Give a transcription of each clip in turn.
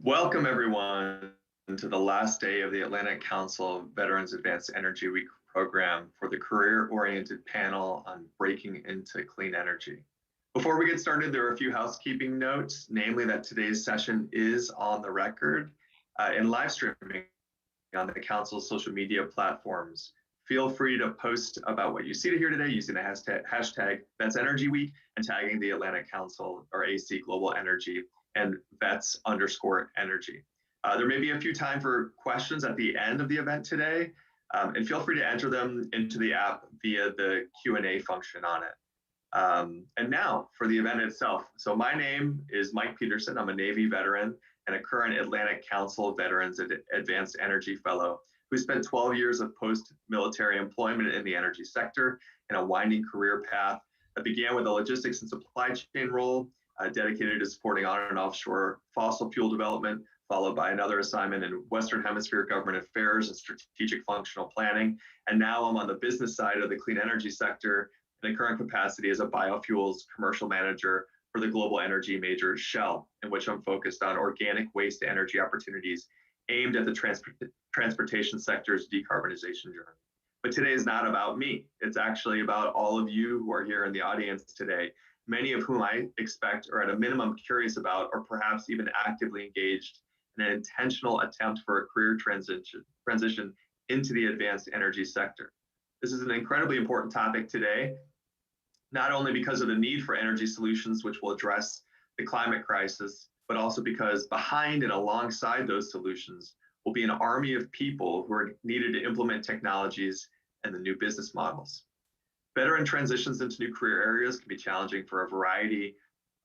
Welcome, everyone, to the last day of the Atlantic Council Veterans Advanced Energy Week program for the career-oriented panel on breaking into clean energy. Before we get started, there are a few housekeeping notes, namely that today's session is on the record and live streaming on the Council's social media platforms. Feel free to post about what you see to hear today using the hashtag Vets Energy Week and tagging the Atlantic Council or AC Global Energy and vets_energy. There may be a few time for questions at the end of the event today, and feel free to enter them into the app via the Q&A function on it. And now for the event itself. So my name is Mike Peterson. I'm a Navy veteran and a current Atlantic Council Veterans Advanced Energy Fellow who spent 12 years of post-military employment in the energy sector and a winding career path that began with a logistics and supply chain role dedicated to supporting on and offshore fossil fuel development, followed by another assignment in Western Hemisphere government affairs and strategic functional planning. And now I'm on the business side of the clean energy sector in a current capacity as a biofuels commercial manager for the global energy major Shell, in which I'm focused on organic waste to energy opportunities aimed at the transportation sector's decarbonization journey. But today is not about me. It's actually about all of you who are here in the audience today, many of whom I expect are at a minimum curious about or perhaps even actively engaged in an intentional attempt for a career transition into the advanced energy sector. This is an incredibly important topic today, not only because of the need for energy solutions which will address the climate crisis, but also because behind and alongside those solutions will be an army of people who are needed to implement technologies and the new business models. Veteran transitions into new career areas can be challenging for a variety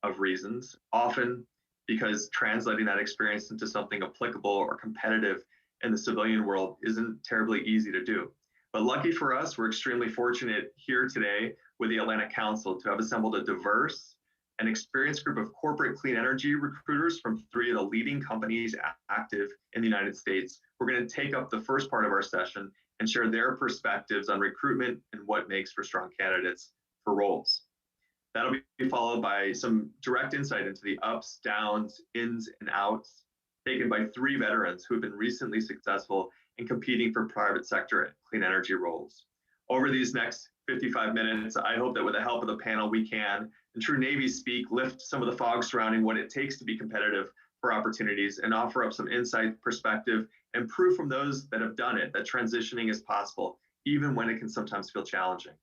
of reasons, often because translating that experience into something applicable or competitive in the civilian world isn't terribly easy to do. But lucky for us, we're extremely fortunate here today with the Atlantic Council to have assembled a diverse and experienced group of corporate clean energy recruiters from 3 of the leading companies active in the United States. We're going to take up the first part of our session and share their perspectives on recruitment and what makes for strong candidates for roles. That'll be followed by some direct insight into the ups, downs, ins, and outs taken by 3 veterans who have been recently successful in competing for private sector clean energy roles. Over these next 55 minutes, I hope that with the help of the panel, we can, in true Navy speak, lift some of the fog surrounding what it takes to be competitive for opportunities and offer up some insight, perspective, and proof from those that have done it that transitioning is possible, even when it can sometimes feel challenging.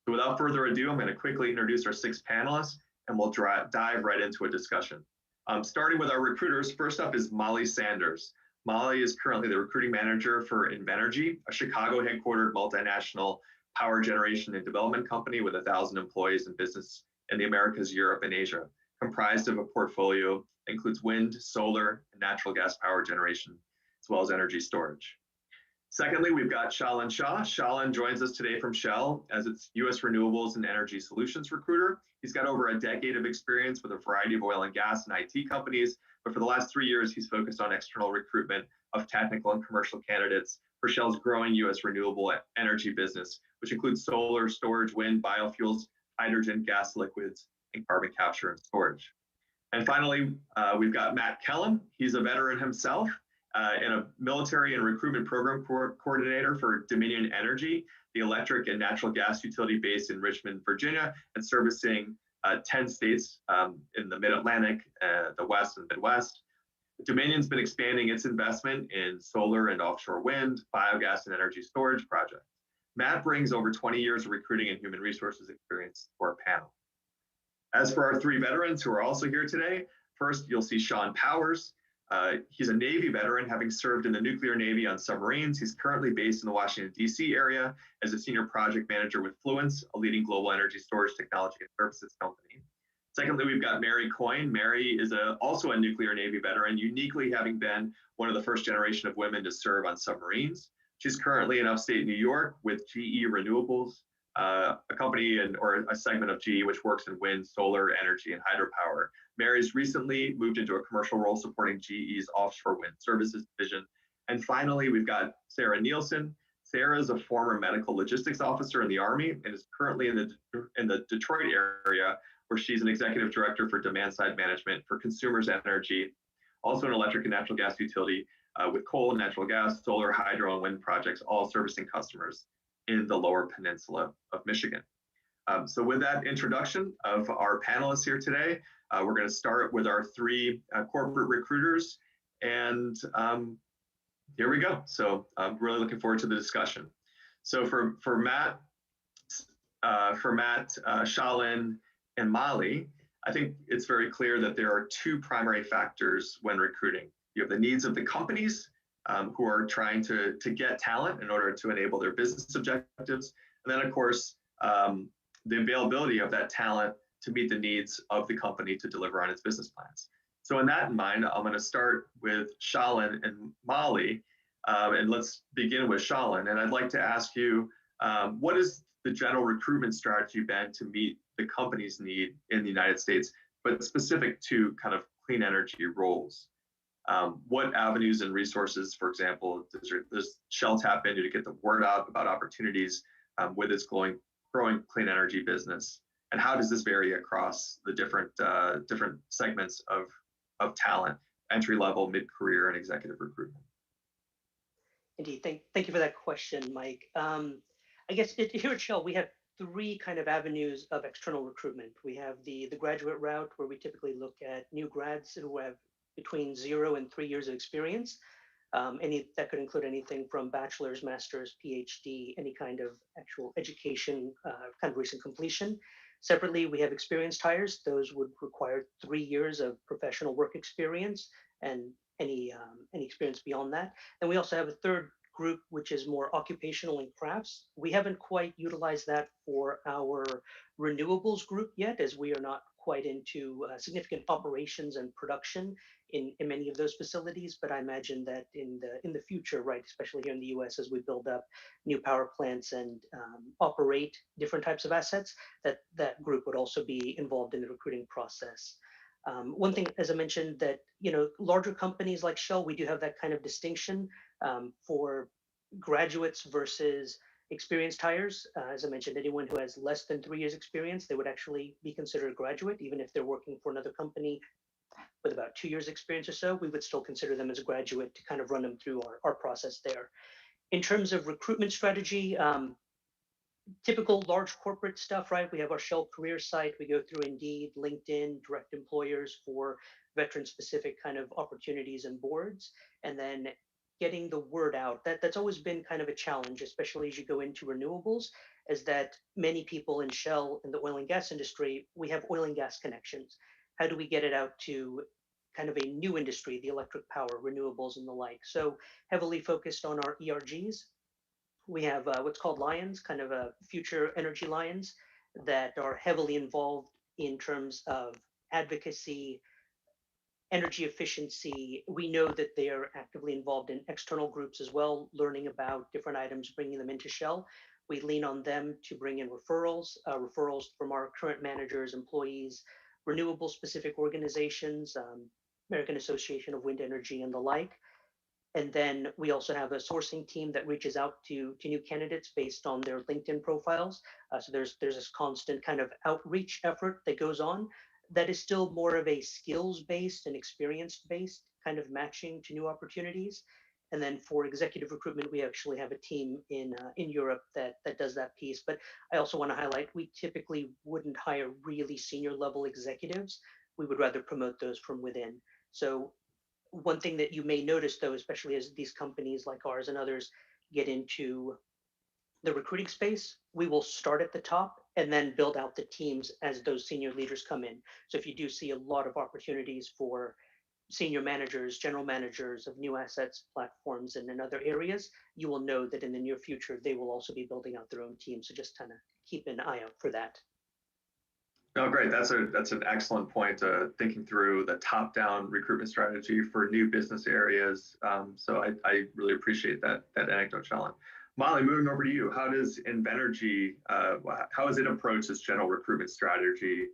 So without further ado, I'm going to quickly introduce our 6 panelists, and we'll dive right into a discussion. Starting with our recruiters, first up is Molly Sanders. Molly is currently the recruiting manager for Invenergy, a Chicago-headquartered multinational power generation and development company with 1,000 employees in business in the Americas, Europe, and Asia, comprised of a portfolio that includes wind, solar, and natural gas power generation, as well as energy storage. Secondly, we've got Shalan Shah. Shalan joins us today from Shell as its U.S. Renewables and Energy Solutions recruiter. He's got over a decade of experience with a variety of oil and gas and IT companies, but for the last 3 years, he's focused on external recruitment of technical and commercial candidates for Shell's growing U.S. renewable energy business, which includes solar, storage, wind, biofuels, hydrogen, gas liquids, and carbon capture and storage. And finally, we've got Matt Kellum. He's a veteran himself and a military and recruitment program coordinator for Dominion Energy, the electric and natural gas utility based in Richmond, Virginia, and servicing 10 states in the Mid-Atlantic, the West and Midwest. Dominion's been expanding its investment in solar and offshore wind, biogas, and energy storage projects. Matt brings over 20 years of recruiting and human resources experience to our panel. As for our 3 veterans who are also here today, first you'll see Sean Powers. He's a Navy veteran, having served in the nuclear Navy on submarines. He's currently based in the Washington, D.C. area as a senior project manager with Fluence, a leading global energy storage technology and services company. Secondly, we've got Mary Coyne. Mary is also a nuclear Navy veteran, uniquely having been one of the first generation of women to serve on submarines. She's currently in upstate New York with GE Renewables, a company or a segment of GE which works in wind, solar energy, and hydropower. Mary's recently moved into a commercial role supporting GE's offshore wind services division. And finally, we've got Sarah Nielsen. Sarah is a former medical logistics officer in the Army and is currently in the Detroit area, where she's an executive director for demand side management for Consumers Energy, also an electric and natural gas utility with coal, natural gas, solar, hydro, and wind projects, all servicing customers in the lower peninsula of Michigan. So with that introduction of our panelists here today, we're going to start with our three corporate recruiters. And here we go. So I'm really looking forward to the discussion. So for Matt, Shalin, and Molly, I think it's very clear that there are two primary factors when recruiting. You have the needs of the companies who are trying to get talent in order to enable their business objectives. And then, of course, the availability of that talent to meet the needs of the company to deliver on its business plans. So in that in mind, I'm going to start with Shalin and Molly, and let's begin with Shalin. And I'd like to ask you, what is the general recruitment strategy been to meet the company's need in the United States, but specific to kind of clean energy roles? What avenues and resources, for example, does Shell tap into to get the word out about opportunities with its growing clean energy business? And how does this vary across the different segments of talent, entry level, mid-career, and executive recruitment? Indeed, thank you for that question, Mike. I guess here at Shell, we have three kind of avenues of external recruitment. We have the graduate route, where we typically look at new grads who have between 0 and 3 years of experience. That could include anything from bachelor's, master's, PhD, any kind of actual education, kind of recent completion. Separately, we have experienced hires. Those would require 3 years of professional work experience and any experience beyond that. And we also have a third group, which is more occupational and crafts. We haven't quite utilized that for our renewables group yet, as we are not quite into significant operations and production in many of those facilities. But I imagine that in the future, right, especially here in the US, as we build up new power plants and operate different types of assets, that group would also be involved in the recruiting process. One thing, as I mentioned, that larger companies like Shell, we do have that kind of distinction for graduates versus experienced hires. As I mentioned, anyone who has less than 3 years experience, they would actually be considered a graduate, even if they're working for another company with about 2 years experience or so. We would still consider them as a graduate to kind of run them through our process there. In terms of recruitment strategy, typical large corporate stuff, right? We have our Shell career site. We go through Indeed, LinkedIn, direct employers for veteran-specific kind of opportunities and boards, and then getting the word out. That's always been kind of a challenge, especially as you go into renewables, is that many people in Shell in the oil and gas industry, we have oil and gas connections. How do we get it out to kind of a new industry, the electric power, renewables, and the like? So heavily focused on our ERGs. We have what's called Lions, kind of a future energy Lions, that are heavily involved in terms of advocacy, energy efficiency. We know that they are actively involved in external groups as well, learning about different items, bringing them into Shell. We lean on them to bring in referrals from our current managers, employees, renewable specific organizations, American Association of Wind Energy and the like. And then we also have a sourcing team that reaches out to new candidates based on their LinkedIn profiles. So there's this constant kind of outreach effort that goes on that is still more of a skills-based and experience-based kind of matching to new opportunities. And then for executive recruitment, we actually have a team in Europe that does that piece. But I also want to highlight, we typically wouldn't hire really senior level executives. We would rather promote those from within. So one thing that you may notice, though, especially as these companies like ours and others get into the recruiting space, we will start at the top and then build out the teams as those senior leaders come in. So if you do see a lot of opportunities for senior managers, general managers of new assets, platforms, and in other areas, you will know that in the near future, they will also be building out their own team. So just kind of keep an eye out for that. No, great. That's an excellent point. Thinking through the top-down recruitment strategy for new business areas. So I really appreciate that anecdote, Shalin. Molly, moving over to you. How does Invenergy, how has it approached its general recruitment strategy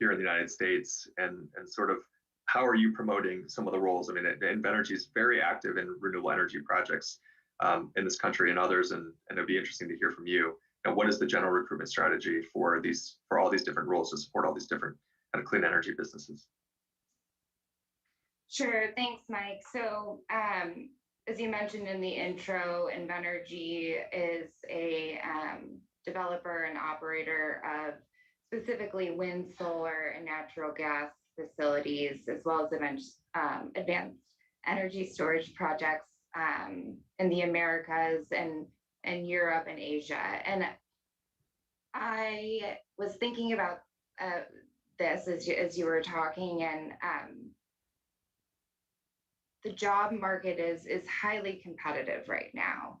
here in the United States, and sort of how are you promoting some of the roles? I mean, Invenergy is very active in renewable energy projects in this country and others, and it'd be interesting to hear from you. And what is the general recruitment strategy for all these different roles to support all these different kind of clean energy businesses? Sure. Thanks, Mike. So, as you mentioned in the intro, Invenergy is a developer and operator of specifically wind, solar, and natural gas facilities, as well as advanced energy storage projects in the Americas and Europe and Asia. And I was thinking about this as you were talking, and the job market is highly competitive right now,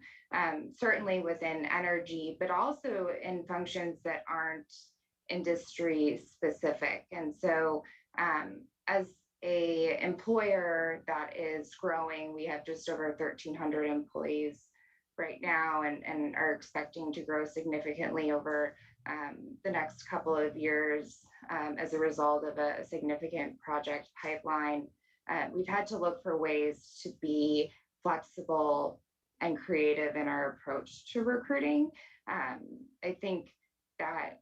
certainly within energy, but also in functions that aren't industry specific. And so, as a employer that is growing, we have just over 1,300 employees right now, and are expecting to grow significantly over the next couple of years as a result of a significant project pipeline. We've had to look for ways to be flexible and creative in our approach to recruiting. I think that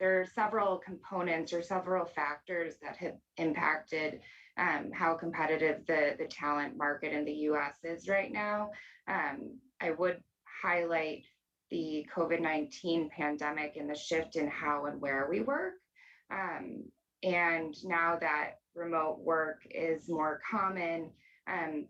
there are several components or several factors that have impacted how competitive the talent market in the US is right now. I would highlight the COVID-19 pandemic and the shift in how and where we work. And now that remote work is more common,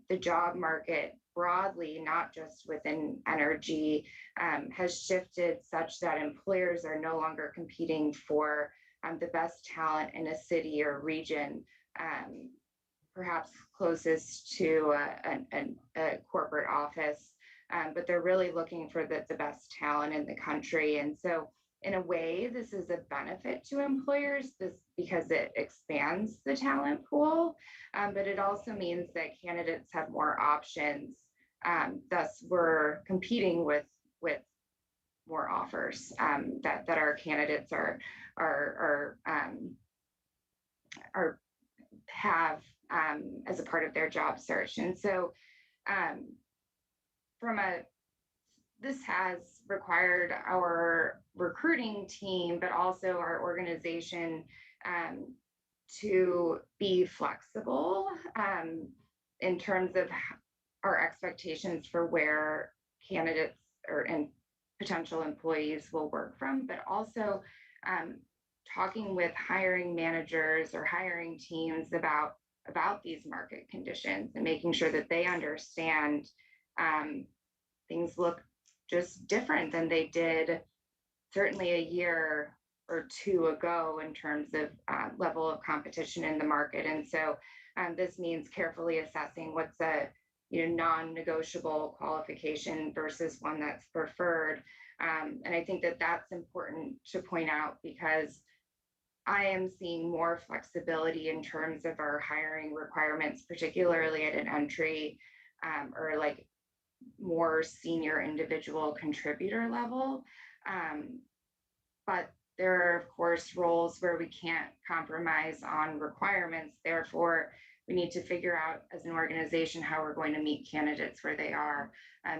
the job market broadly, not just within energy, has shifted such that employers are no longer competing for the best talent in a city or region, perhaps closest to a corporate office, but they're really looking for the best talent in the country. And so in a way, this is a benefit to employers because it expands the talent pool, but it also means that candidates have more options. Thus, we're competing with more offers that our candidates have as a part of their job search. And so, this has required our recruiting team, but also our organization, to be flexible in terms of our expectations for where candidates and potential employees will work from, but also talking with hiring managers or hiring teams about these market conditions and making sure that they understand things look just different than they did certainly a year or two ago in terms of level of competition in the market. And so this means carefully assessing what's a non-negotiable qualification versus one that's preferred. And I think that that's important to point out because I am seeing more flexibility in terms of our hiring requirements, particularly at an entry or like more senior individual contributor level. But there are, of course, roles where we can't compromise on requirements. Therefore, we need to figure out as an organization how we're going to meet candidates where they are.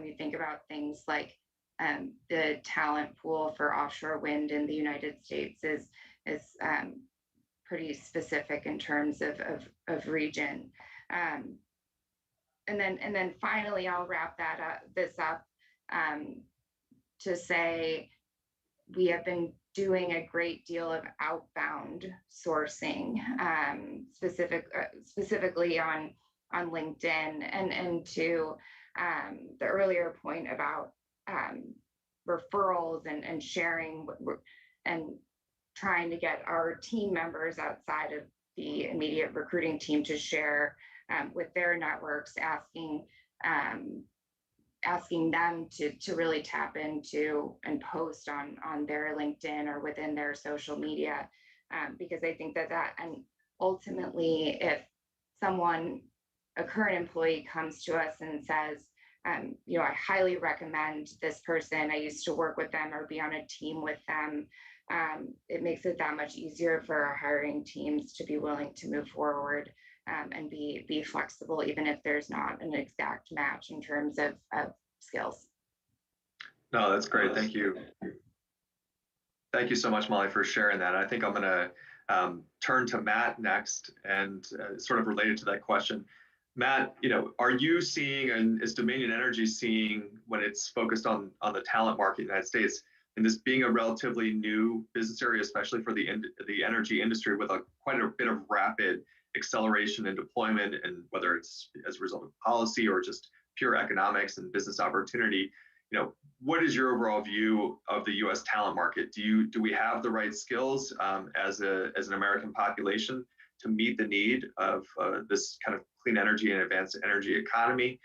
You think about things like the talent pool for offshore wind in the United States is pretty specific in terms of region. And then finally, I'll wrap this up to say we have been doing a great deal of outbound sourcing, specifically on LinkedIn, and to the earlier point about referrals and sharing and trying to get our team members outside of the immediate recruiting team to share with their networks, asking them to really tap into and post on their LinkedIn or within their social media, because I think that and ultimately, if a current employee comes to us and says, I highly recommend this person, I used to work with them or be on a team with them, it makes it that much easier for our hiring teams to be willing to move forward and be flexible, even if there's not an exact match in terms of skills. No, that's great. Thank you. Thank you so much, Molly, for sharing that. I think I'm going to turn to Matt next, and sort of related to that question. Matt, are you seeing, and is Dominion Energy seeing, when it's focused on the talent market in the United States, and this being a relatively new business area, especially for the energy industry, with quite a bit of rapid acceleration and deployment, and whether it's as a result of policy or just pure economics and business opportunity, what is your overall view of the U.S. talent market? Do we have the right skills as an American population to meet the need of this kind of clean energy and advanced energy economy?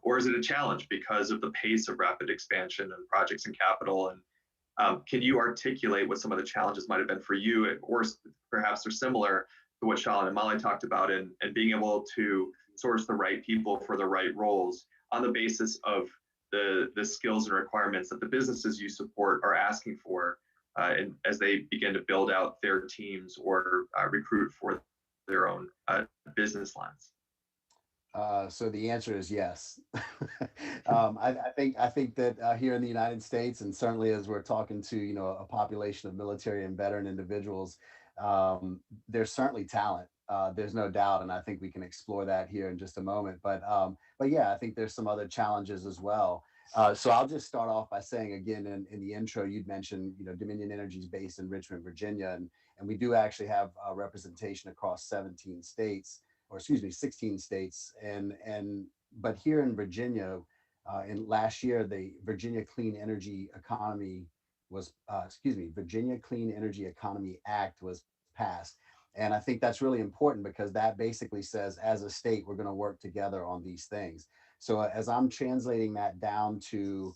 Or is it a challenge because of the pace of rapid expansion and projects and capital? And can you articulate what some of the challenges might have been for you, or perhaps they're similar to what Shalan and Molly talked about, and being able to source the right people for the right roles on the basis of the skills and requirements that the businesses you support are asking for, and as they begin to build out their teams or recruit for their own business lines? So the answer is yes. I think that here in the United States, and certainly as we're talking to a population of military and veteran individuals, there's certainly talent. There's no doubt, and I think we can explore that here in just a moment. But yeah, I think there's some other challenges as well. So I'll just start off by saying again, in the intro, you'd mentioned Dominion Energy is based in Richmond, Virginia, and we do actually have representation across 17 states, or excuse me, 16 states. But here in Virginia, in last year, the Virginia Clean Energy Economy was, Virginia Clean Energy Economy Act was passed. And I think that's really important because that basically says, as a state, we're going to work together on these things. So as I'm translating that down to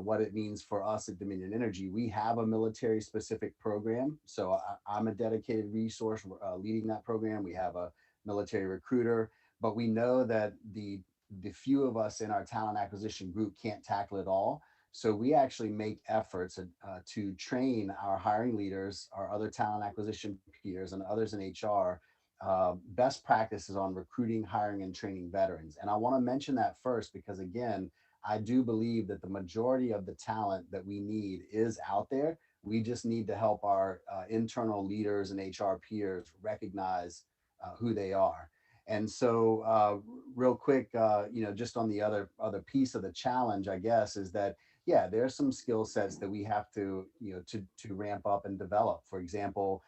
what it means for us at Dominion Energy, we have a military specific program. So I'm a dedicated resource leading that program. We have a military recruiter, but we know that the few of us in our talent acquisition group can't tackle it all. So we actually make efforts to train our hiring leaders, our other talent acquisition peers, and others in HR best practices on recruiting, hiring, and training veterans. And I want to mention that first because, again, I do believe that the majority of the talent that we need is out there. We just need to help our internal leaders and HR peers recognize who they are. And so real quick, just on the other piece of the challenge, I guess, is that, yeah, there are some skill sets that we have to ramp up and develop. For example,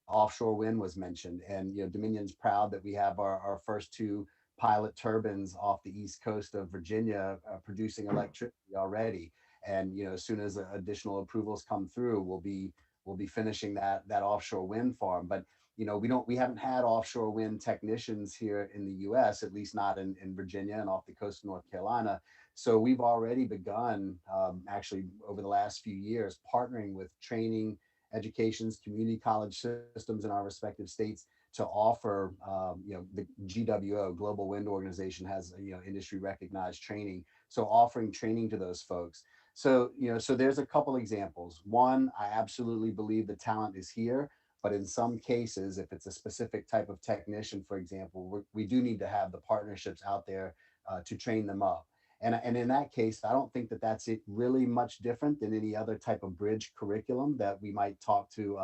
offshore wind was mentioned, and Dominion's proud that we have our first two pilot turbines off the east coast of Virginia producing electricity already. And as soon as additional approvals come through, we'll be finishing that offshore wind farm. But we haven't had offshore wind technicians here in the U.S., at least not in Virginia and off the coast of North Carolina. So we've already begun, actually over the last few years, partnering with training, educations, community college systems in our respective states to offer, the GWO, Global Wind Organization, has industry recognized training. So offering training to those folks. So so there's a couple examples. One, I absolutely believe the talent is here. But in some cases, if it's a specific type of technician, for example, we do need to have the partnerships out there to train them up. And in that case, I don't think that that's really much different than any other type of bridge curriculum that we might talk to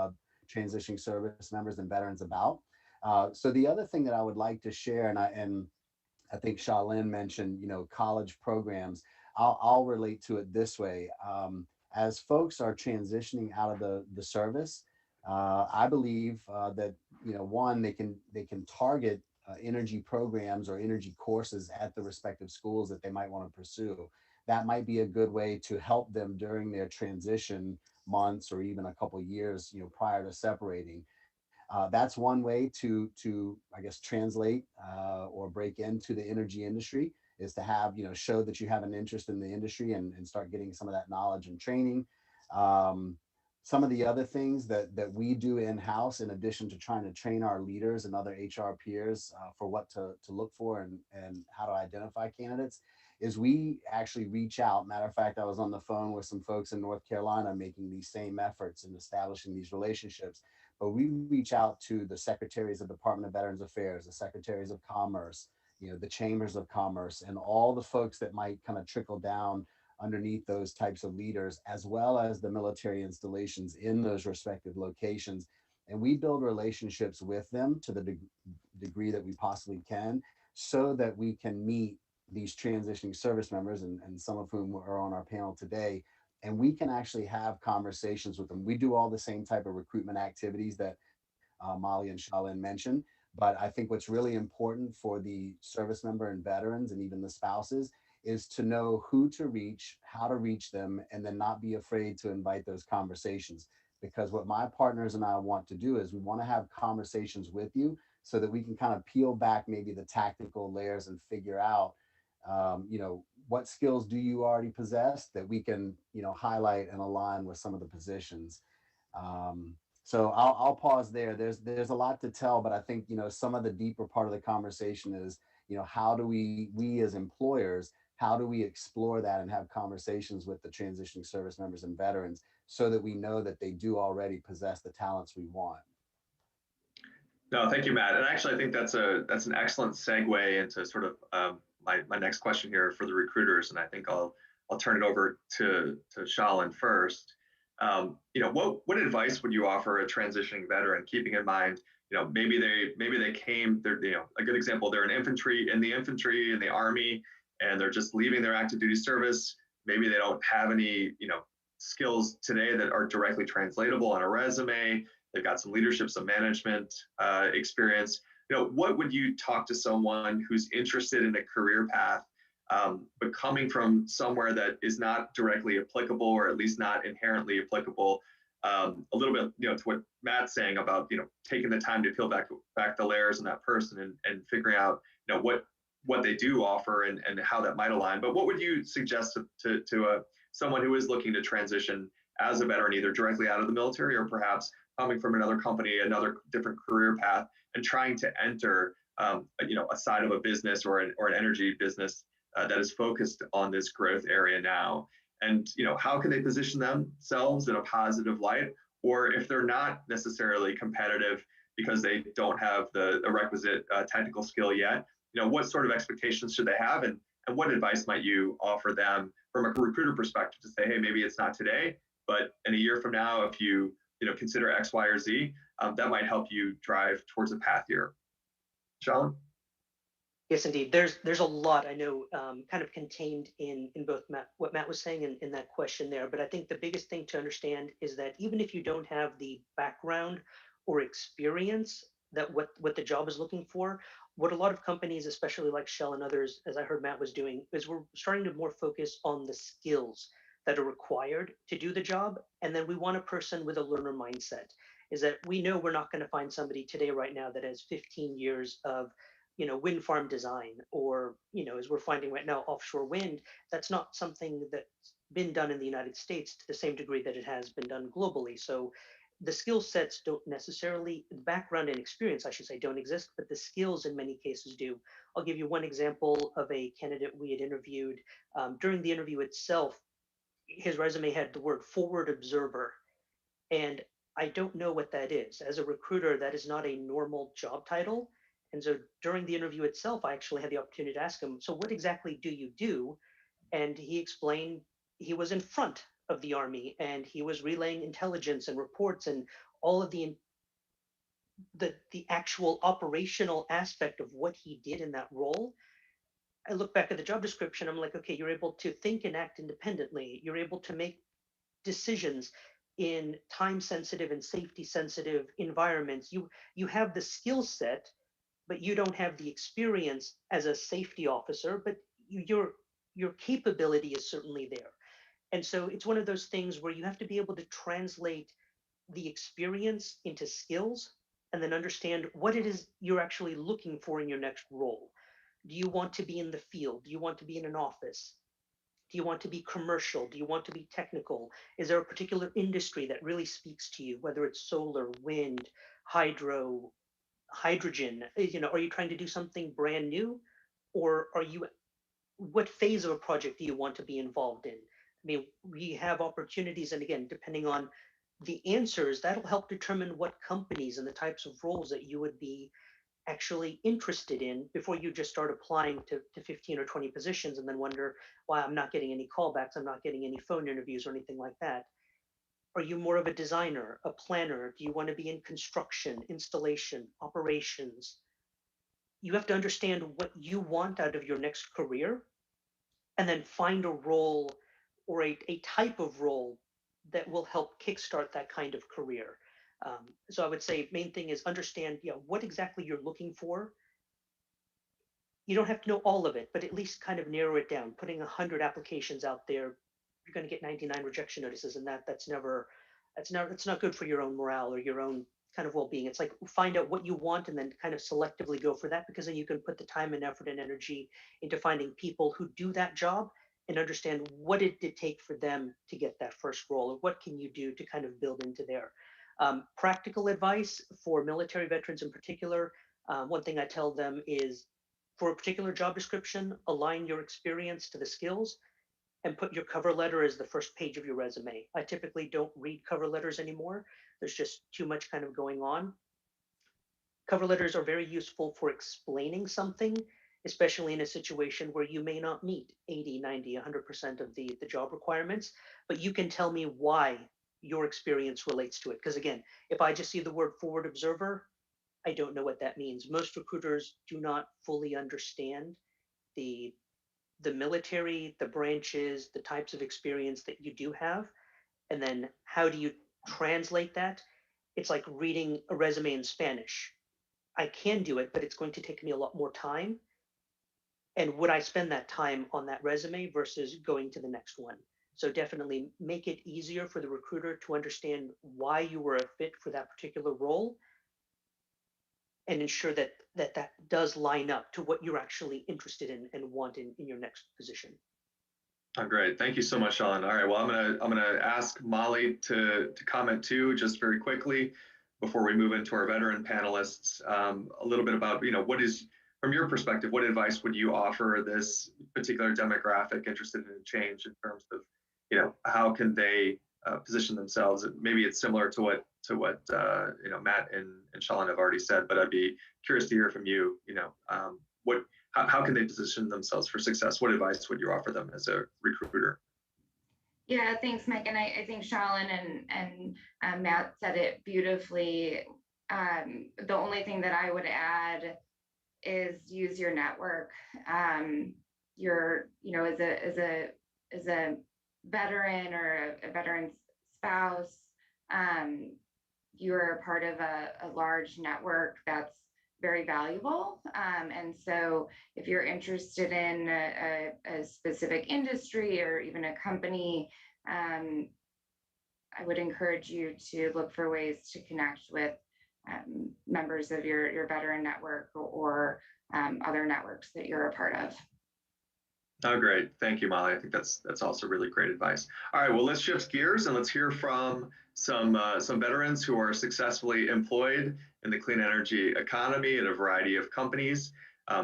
transitioning service members and veterans about. So the other thing that I would like to share, and I think Shalin mentioned, college programs. I'll relate to it this way. As folks are transitioning out of the service, I believe that one, they can target energy programs or energy courses at the respective schools that they might want to pursue. That might be a good way to help them during their transition months or even a couple of years, prior to separating. That's one way to I guess translate or break into the energy industry, is to have show that you have an interest in the industry and start getting some of that knowledge and training. Some of the other things that we do in-house, in addition to trying to train our leaders and other HR peers for what to look for and how to identify candidates, is we actually reach out. Matter of fact, I was on the phone with some folks in North Carolina making these same efforts and establishing these relationships. But we reach out to the secretaries of Department of Veterans Affairs, the secretaries of Commerce, the chambers of commerce, and all the folks that might kind of trickle down underneath those types of leaders, as well as the military installations in those respective locations. and we build relationships with them to the degree that we possibly can, so that we can meet these transitioning service members, and some of whom are on our panel today, and we can actually have conversations with them. We do all the same type of recruitment activities that Molly and Shalin mentioned. But I think what's really important for the service member and veterans and even the spouses is to know who to reach, how to reach them, and then not be afraid to invite those conversations. Because what my partners and I want to do is we want to have conversations with you so that we can kind of peel back maybe the tactical layers and figure out, what skills do you already possess that we can, highlight and align with some of the positions. Um, so I'll pause there. There's a lot to tell, but I think some of the deeper part of the conversation is how do we as employers, how do we explore that and have conversations with the transitioning service members and veterans so that we know that they do already possess the talents we want. No, thank you, Matt. And actually, I think that's an excellent segue into sort of my next question here for the recruiters. And I think I'll turn it over to Shalin first. What advice would you offer a transitioning veteran, keeping in mind, maybe they came, they're, a good example, they're in the infantry in the Army, and they're just leaving their active duty service. Maybe they don't have any, skills today that are directly translatable on a resume. They've got some leadership, some management experience. What would you talk to someone who's interested in a career path, but coming from somewhere that is not directly applicable, or at least not inherently applicable? A little bit, to what Matt's saying about, taking the time to peel back the layers on that person and figuring out, what they do offer and how that might align. But what would you suggest to someone who is looking to transition as a veteran, either directly out of the military or perhaps coming from another company, another different career path, and trying to enter, a side of a business or an energy business that is focused on this growth area now? And how can they position themselves in a positive light? Or if they're not necessarily competitive because they don't have the requisite technical skill yet, what sort of expectations should they have, and what advice might you offer them from a recruiter perspective to say, hey, maybe it's not today, but in a year from now, if you consider X, Y, or Z, that might help you drive towards a path here. Shalin? Yes, indeed. There's a lot, I know, kind of contained in both what Matt was saying in that question there. But I think the biggest thing to understand is that even if you don't have the background or experience that what the job is looking for, what a lot of companies, especially like Shell and others, as I heard Matt was doing, is we're starting to more focus on the skills that are required to do the job. And then we want a person with a learner mindset. Is that we know we're not going to find somebody today right now that has 15 years of wind farm design, or as we're finding right now, offshore wind. That's not something that's been done in the United States to the same degree that it has been done globally. So the skill sets don't necessarily, the background and experience, I should say, don't exist, but the skills in many cases do. I'll give you one example of a candidate we had interviewed. During the interview itself, his resume had the word forward observer. And I don't know what that is. As a recruiter, that is not a normal job title. And so during the interview itself, I actually had the opportunity to ask him, so what exactly do you do? And he explained he was in front of the Army, and he was relaying intelligence and reports and all of the actual operational aspect of what he did in that role. I look back at the job description, I'm like, okay, you're able to think and act independently. You're able to make decisions in time sensitive and safety sensitive environments. You have the skill set, but you don't have the experience as a safety officer, but your capability is certainly there. And so it's one of those things where you have to be able to translate the experience into skills, and then understand what it is you're actually looking for in your next role. Do you want to be in the field? Do you want to be in an office? Do you want to be commercial? Do you want to be technical? Is there a particular industry that really speaks to you, whether it's solar, wind, hydro, hydrogen? Are you trying to do something brand new? Or what phase of a project do you want to be involved in? I mean, we have opportunities, and again, depending on the answers, that'll help determine what companies and the types of roles that you would be actually interested in before you just start applying to 15 or 20 positions and then wonder why I'm not getting any callbacks, I'm not getting any phone interviews or anything like that. Are you more of a designer, a planner? Do you want to be in construction, installation, operations? You have to understand what you want out of your next career and then find a role or a type of role that will help kickstart that kind of career. So I would say main thing is understand, what exactly you're looking for. You don't have to know all of it, but at least kind of narrow it down. Putting 100 applications out there, you're going to get 99 rejection notices, and it's not good for your own morale or your own kind of well-being. It's like find out what you want and then kind of selectively go for that, because then you can put the time and effort and energy into finding people who do that job and understand what it did take for them to get that first role, or what can you do to kind of build into there. Practical advice for military veterans in particular, one thing I tell them is for a particular job description, align your experience to the skills and put your cover letter as the first page of your resume. I typically don't read cover letters anymore. There's just too much kind of going on. Cover letters are very useful for explaining something, especially in a situation where you may not meet 80, 90, 100% of the job requirements, but you can tell me why your experience relates to it. Because again, if I just see the word forward observer, I don't know what that means. Most recruiters do not fully understand the the military, the branches, the types of experience that you do have, and then how do you translate that? It's like reading a resume in Spanish. I can do it, but it's going to take me a lot more time. And would I spend that time on that resume versus going to the next one? So definitely make it easier for the recruiter to understand why you were a fit for that particular role, and ensure that does line up to what you're actually interested in and want in your next position. Oh, great. Thank you so much, Sean. All right. Well, I'm gonna ask Molly to comment too, just very quickly, before we move into our veteran panelists, a little bit about, what is, from your perspective, what advice would you offer this particular demographic interested in change in terms of, how can they position themselves? Maybe it's similar to what Matt and Sean have already said, but I'd be curious to hear from you. What how can they position themselves for success? What advice would you offer them as a recruiter? Yeah, thanks, Mike. And I think Shalin and Matt said it beautifully. The only thing that I would add is use your network. As a veteran or a veteran's spouse, you're a part of a large network that's very valuable. And so if you're interested in a specific industry or even a company, I would encourage you to look for ways to connect with members of your veteran network or other networks that you're a part of. Oh, great. Thank you, Molly. I think that's also really great advice. All right, well, let's shift gears and let's hear from some veterans who are successfully employed in the clean energy economy at a variety of companies.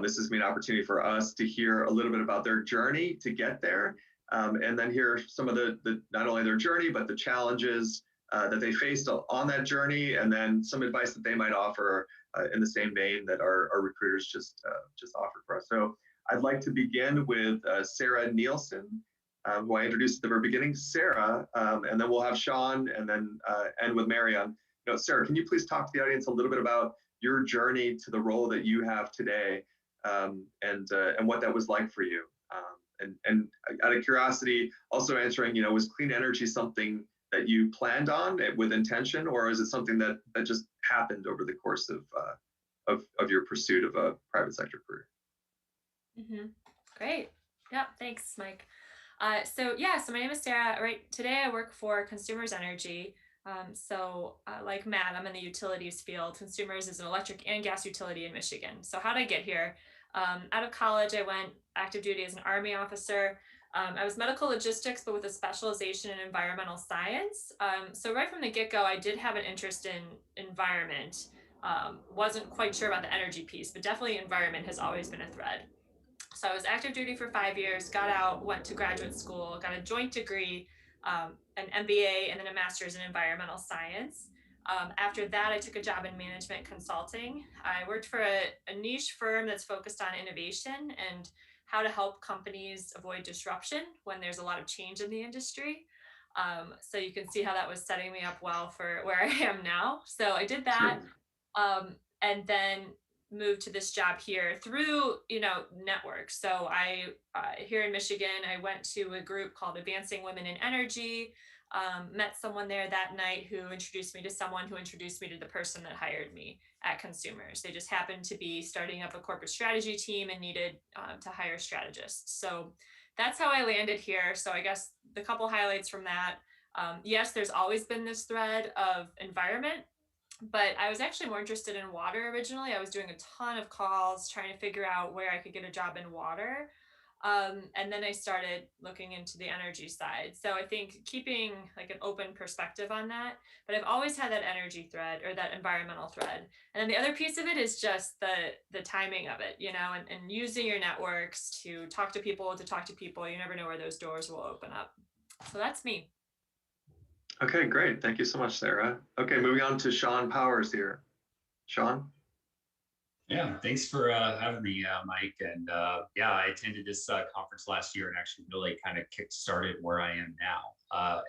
This is an opportunity for us to hear a little bit about their journey to get there, and then hear some of the not only their journey, but the challenges that they faced on that journey, and then some advice that they might offer in the same vein that our recruiters just offered for us. So I'd like to begin with Sarah Nielsen, who I introduced at the very beginning. Sarah, and then we'll have Sean, and then end with Marianne. Sarah, can you please talk to the audience a little bit about your journey to the role that you have today, and what that was like for you? And out of curiosity, also answering, was clean energy something that you planned on with intention, or is it something that just happened over the course of your pursuit of a private sector career? Mm-hmm. Great. Yeah, thanks, Mike. So my name is Sarah. Right today, I work for Consumers Energy. Like Matt, I'm in the utilities field. Consumers is an electric and gas utility in Michigan. So how did I get here? Out of college, I went active duty as an Army officer. I was medical logistics, but with a specialization in environmental science. So right from the get-go, I did have an interest in environment. Wasn't quite sure about the energy piece, but definitely environment has always been a thread. So I was active duty for 5 years, got out, went to graduate school, got a joint degree, an MBA, and then a master's in environmental science. After that, I took a job in management consulting. I worked for a niche firm that's focused on innovation and how to help companies avoid disruption when there's a lot of change in the industry. So you can see how that was setting me up well for where I am now. So I did that, and then moved to this job here through, network. So here in Michigan, I went to a group called Advancing Women in Energy. Met someone there that night who introduced me to someone who introduced me to the person that hired me at Consumers. They just happened to be starting up a corporate strategy team and needed to hire strategists. So that's how I landed here. So I guess the couple highlights from that. Yes, there's always been this thread of environment, but I was actually more interested in water originally. I was doing a ton of calls trying to figure out where I could get a job in water. And then I started looking into the energy side. So I think keeping like an open perspective on that, but I've always had that energy thread or that environmental thread. And then the other piece of it is just the timing of it, and using your networks to talk to people, You never know where those doors will open up. So that's me. Okay, great. Thank you so much, Sarah. Okay, moving on to Sean Powers here. Sean? Yeah, thanks for having me, Mike. And yeah, I attended this conference last year and actually really kind of kick-started where I am now.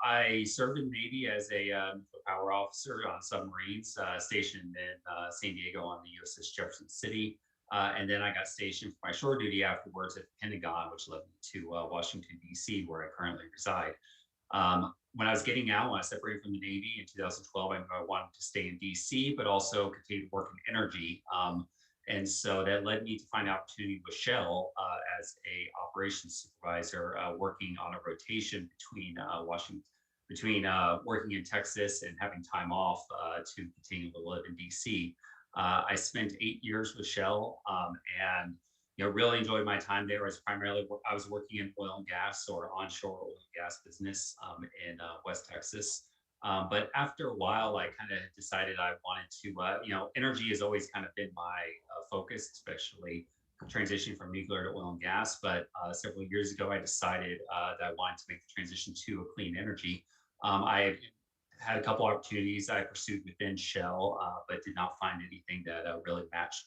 I served in the Navy as a nuclear power officer on submarines, stationed in San Diego on the USS Jefferson City. And then I got stationed for my shore duty afterwards at the Pentagon, which led me to Washington, D.C., where I currently reside. When I was getting out, when I separated from the Navy in 2012, I wanted to stay in DC, but also continue to work in energy. And so that led me to find an opportunity with Shell as a operations supervisor, working on a rotation between working in Texas and having time off to continue to live in DC. I spent 8 years with Shell, and really enjoyed my time there. I was working in oil and gas or onshore oil and gas business in West Texas. But after a while, I kind of decided I wanted to, energy has always kind of been my focus, especially transitioning from nuclear to oil and gas. But several years ago, I decided that I wanted to make the transition to a clean energy. I had a couple opportunities I pursued within Shell, but did not find anything that really matched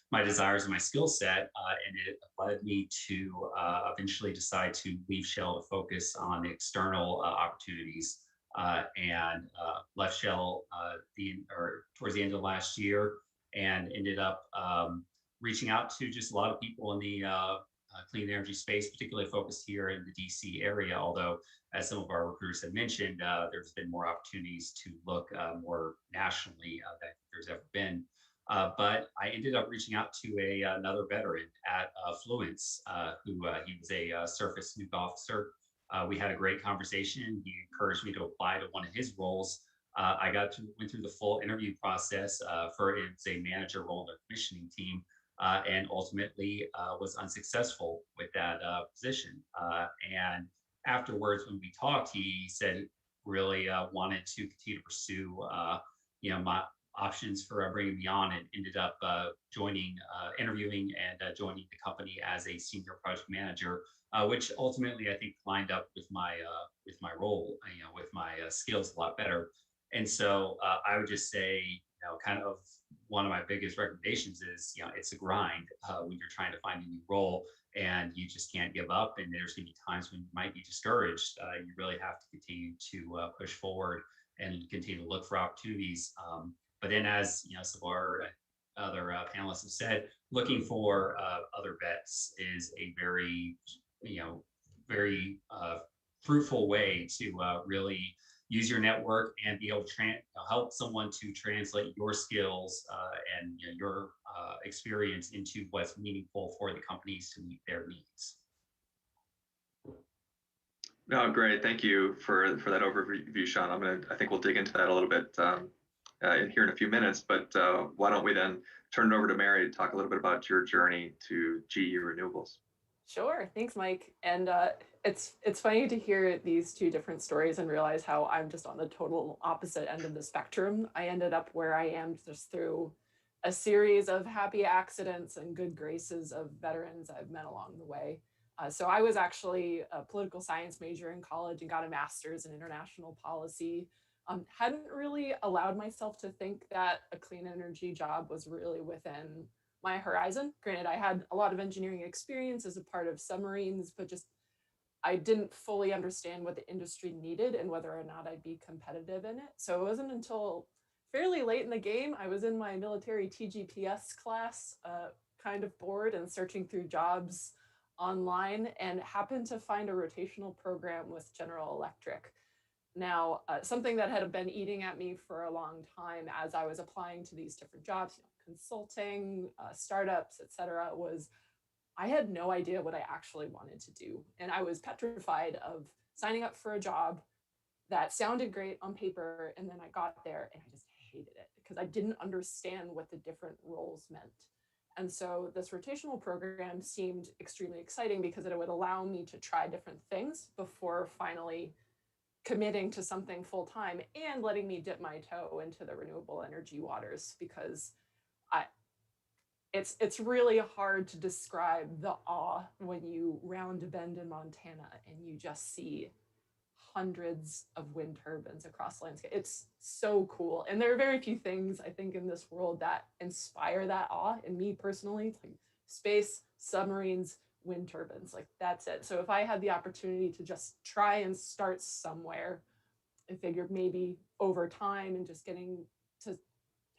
my desires and my skill set, and it led me to eventually decide to leave Shell to focus on external opportunities, and left Shell towards the end of last year, and ended up reaching out to just a lot of people in the clean energy space, particularly focused here in the DC area. Although, as some of our recruiters have mentioned, there's been more opportunities to look more nationally than there's ever been. But I ended up reaching out to another veteran at Fluence, who he was a surface nuke officer. We had a great conversation. He encouraged me to apply to one of his roles. Went through the full interview process for it's a manager role in the commissioning team, and ultimately was unsuccessful with that position. And afterwards, when we talked, he said really wanted to continue to pursue, my options for bringing me on, and ended up interviewing and joining the company as a senior project manager, which ultimately I think lined up with my role, with my skills a lot better. And so I would just say, kind of one of my biggest recommendations is, it's a grind when you're trying to find a new role, and you just can't give up. And there's going to be times when you might be discouraged. You really have to continue to push forward and continue to look for opportunities. But then, as some of our other panelists have said, looking for other vets is a very, very fruitful way to really use your network and be able to help someone to translate your skills and your experience into what's meaningful for the companies to meet their needs. No, great. Thank you for that overview, Sean. I think we'll dig into that a little bit in here in a few minutes, but why don't we then turn it over to Mary to talk a little bit about your journey to GE Renewables. Sure. Thanks, Mike. And it's funny to hear these two different stories and realize how I'm just on the total opposite end of the spectrum. I ended up where I am just through a series of happy accidents and good graces of veterans I've met along the way. So I was actually a political science major in college and got a master's in international policy. Hadn't really allowed myself to think that a clean energy job was really within my horizon. Granted, I had a lot of engineering experience as a part of submarines, but just I didn't fully understand what the industry needed and whether or not I'd be competitive in it. So it wasn't until fairly late in the game, I was in my military TGPS class, kind of bored and searching through jobs online, and happened to find a rotational program with General Electric. Now, something that had been eating at me for a long time as I was applying to these different jobs, consulting, startups, et cetera, was I had no idea what I actually wanted to do. And I was petrified of signing up for a job that sounded great on paper. And then I got there and I just hated it because I didn't understand what the different roles meant. And so this rotational program seemed extremely exciting because it would allow me to try different things before finally committing to something full time and letting me dip my toe into the renewable energy waters, because I, it's really hard to describe the awe when you round a bend in Montana and you just see hundreds of wind turbines across the landscape. It's so cool. And there are very few things I think in this world that inspire that awe in me personally. It's like space, submarines, wind turbines, like that's it. So if I had the opportunity to just try and start somewhere, I figured maybe over time and just getting to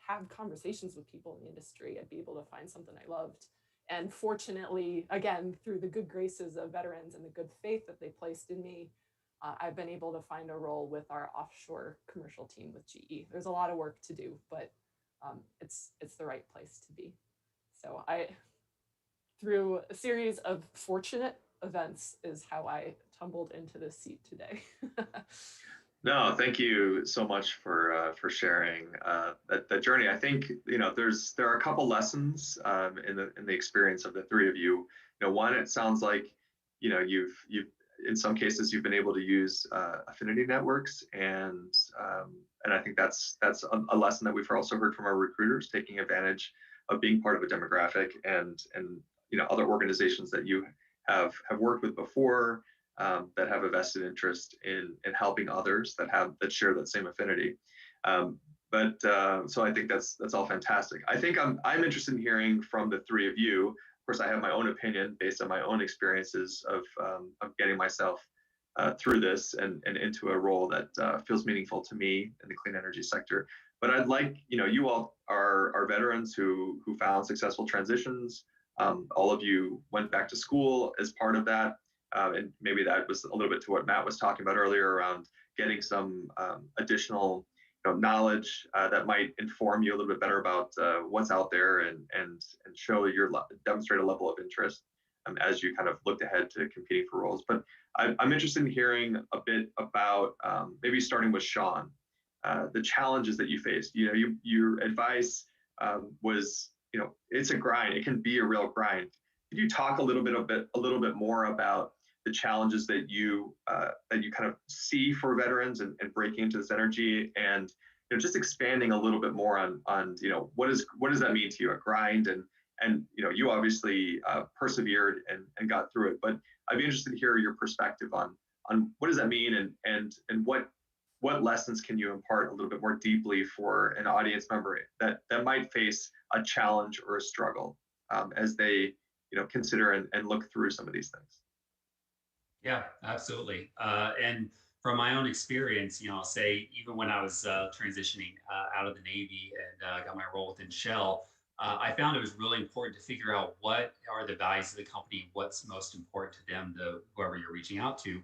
have conversations with people in the industry, I'd be able to find something I loved. And fortunately, again, through the good graces of veterans and the good faith that they placed in me, I've been able to find a role with our offshore commercial team with GE. There's a lot of work to do, but it's the right place to be. So through a series of fortunate events, is how I tumbled into this seat today. No, thank you so much for sharing that journey. I think there are a couple lessons in the experience of the three of you. One, it sounds like you've in some cases you've been able to use affinity networks, and I think that's a lesson that we've also heard from our recruiters, taking advantage of being part of a demographic and other organizations that you have worked with before. That have a vested interest in helping others that share that same affinity. So I think that's all fantastic. I think I'm interested in hearing from the three of you. Of course, I have my own opinion based on my own experiences of getting myself through this and into a role that feels meaningful to me in the clean energy sector. But I'd like, you all are veterans who found successful transitions. All of you went back to school as part of that. And maybe that was a little bit to what Matt was talking about earlier around getting some additional knowledge that might inform you a little bit better about what's out there and demonstrate a level of interest as you kind of looked ahead to competing for roles. But I'm interested in hearing a bit about maybe starting with Sean, the challenges that you faced. Your advice was, it's a grind. It can be a real grind. Could you talk a little bit more about the challenges that you kind of see for veterans and breaking into this energy, and just expanding a little bit more on what does that mean to you, a grind, and you obviously persevered and got through it, but I'd be interested to hear your perspective on what does that mean, and what lessons can you impart a little bit more deeply for an audience member that might face a challenge or a struggle as they consider and look through some of these things. Yeah, absolutely. And from my own experience, I'll say even when I was transitioning out of the Navy and got my role within Shell, I found it was really important to figure out what are the values of the company, what's most important to them, whoever you're reaching out to.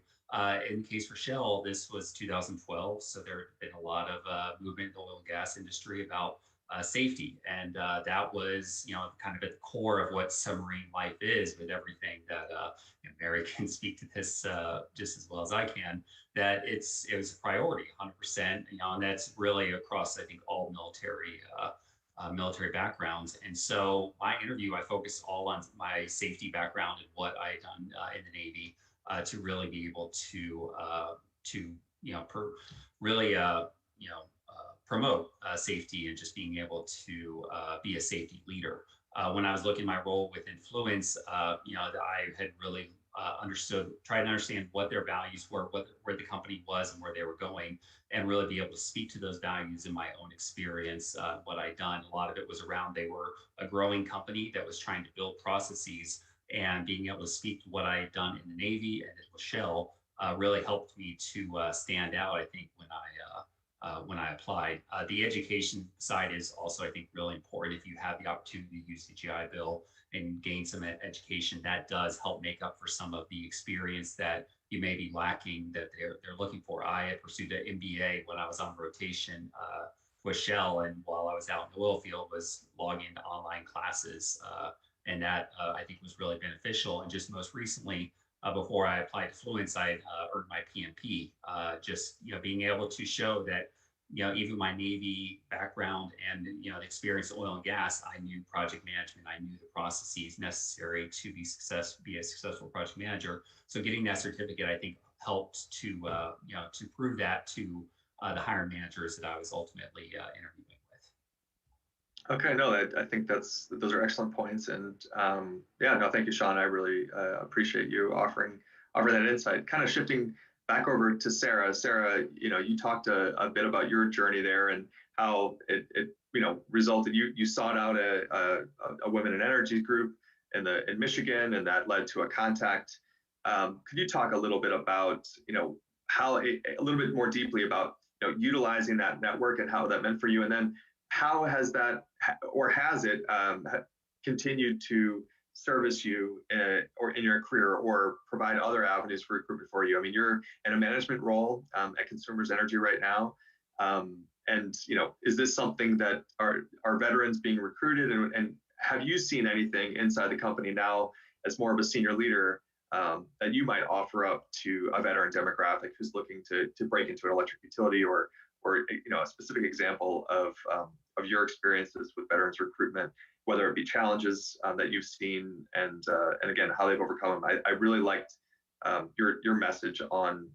In the case for Shell, this was 2012, so there had been a lot of movement in the oil and gas industry about safety, and that was kind of at the core of what submarine life is, with everything that Mary can speak to this just as well as I can, that it was a priority 100%, and that's really across, I think, all military backgrounds. And so my interview, I focused all on my safety background and what I had done in the Navy to really be able to really promote safety and just being able to be a safety leader. When I was looking at my role with Influence, I had really tried to understand what their values were, where the company was and where they were going, and really be able to speak to those values in my own experience, what I'd done. A lot of it was around, they were a growing company that was trying to build processes and being able to speak to what I had done in the Navy and with Shell really helped me to stand out, I think, when I applied. The education side is also, I think, really important. If you have the opportunity to use the GI Bill and gain some education, that does help make up for some of the experience that you may be lacking that they're looking for. I had pursued an MBA when I was on rotation with Shell, and while I was out in the oil field, was logging into online classes, and that I think was really beneficial. And just most recently, before I applied to Fluence, I earned my PMP. Just being able to show that even my Navy background and the experience in oil and gas, I knew project management, I knew the processes necessary to be a successful project manager. So getting that certificate, I think, helped to to prove that to the hiring managers that I was ultimately interviewing with. Okay, no, I think those are excellent points, and yeah, no, thank you, Sean. I really appreciate you offering that insight. Kind of shifting back over to Sarah. Sarah, you talked a bit about your journey there and how it resulted. You sought out a women in energy group in Michigan, and that led to a contact. Could you talk a little bit about how a little bit more deeply about utilizing that network and how that meant for you, and then how has that, or has it continued to service you or in your career, or provide other avenues for recruitment for you? I mean, you're in a management role at Consumers Energy right now, and is this something that are veterans being recruited, and have you seen anything inside the company now as more of a senior leader that you might offer up to a veteran demographic who's looking to break into an electric utility, or a specific example of your experiences with veterans recruitment, whether it be challenges that you've seen, and again how they've overcome them. I really liked your message on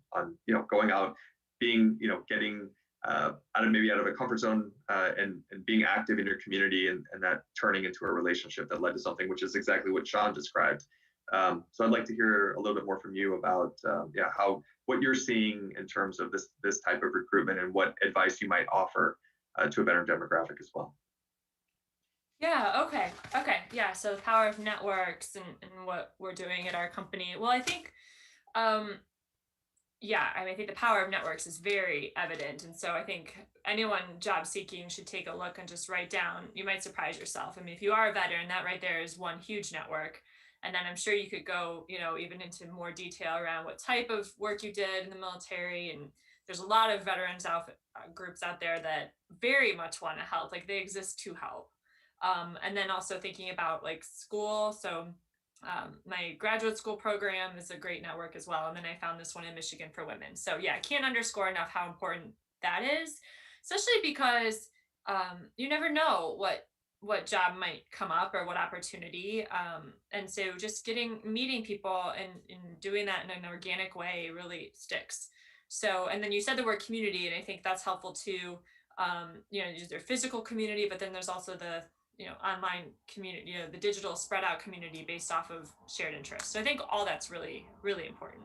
going out, being getting out of a comfort zone, and being active in your community, and that turning into a relationship that led to something, which is exactly what Sean described. So I'd like to hear a little bit more from you about what you're seeing in terms of this type of recruitment, and what advice you might offer to a veteran demographic as well. Yeah, okay. Yeah, so the power of networks and what we're doing at our company. Well, I think I think the power of networks is very evident. And so I think anyone job seeking should take a look and just write down, you might surprise yourself. I mean, if you are a veteran, that right there is one huge network. And then I'm sure you could go, even into more detail around what type of work you did in the military. And there's a lot of veterans groups out there that very much want to help, like they exist to help. And then also thinking about like school. So my graduate school program is a great network as well. And then I found this one in Michigan for women. So yeah, I can't underscore enough how important that is, especially because you never know what job might come up or what opportunity. And so just meeting people and doing that in an organic way really sticks. So, and then you said the word community, and I think that's helpful too. There's their physical community, but then there's also the online community, the digital spread out community based off of shared interests. So I think all that's really, really important.